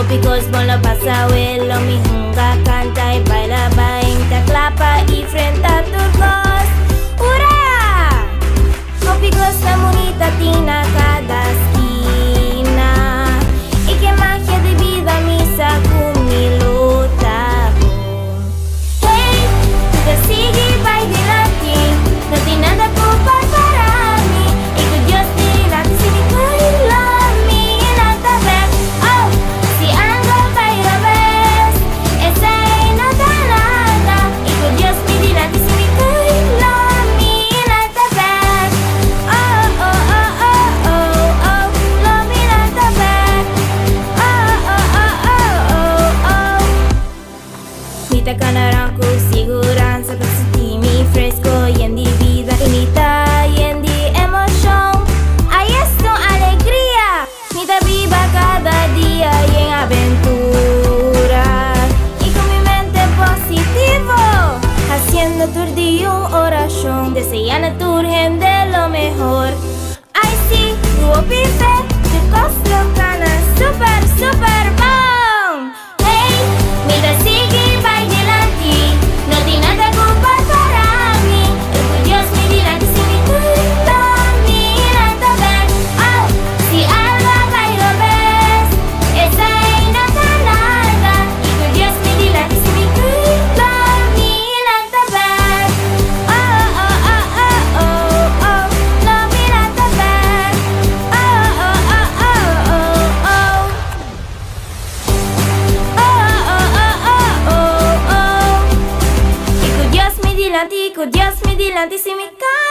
Copicos bola pasa abuelo, mi junga canta y baila, te clapa y frente a turcos. ¡Hurra! Copicos la monita tina cada esquina. Y qué magia de vida misa con mi luta. Hey, te sigue y vai delante, no tiene nada que para mí. Y con Dios delante si me cae la mina también. Oh, si algo vai a vez, esa es nada. Y con Dios me delante si me cae la mina también. Oh, oh, oh, oh, oh, oh, la mina también. Oh, oh, oh, oh, oh, oh. Mita canaranco, segurança para sentir-me fresco e em vida infinita e em emoção. Aí é alegria, mita viva cada dia e em aventura. E com mi mente positivo, haciendo tu día oración, deseando a tu gente lo mejor. Ay sí, tu pife, tu costo cana super, super bom. Hey, mira sigue y vai delante, no tiene nada que para mí. Y con Dios me delante si me cuida, mira también. Oh, si algo va y lo ves, esa es nada. Y con Dios me delante si me cuida, mira también. Oh, oh, oh, oh, oh, oh, lo mira también. Oh, oh, oh, oh, oh, oh. Y con Dios me delante si me cae.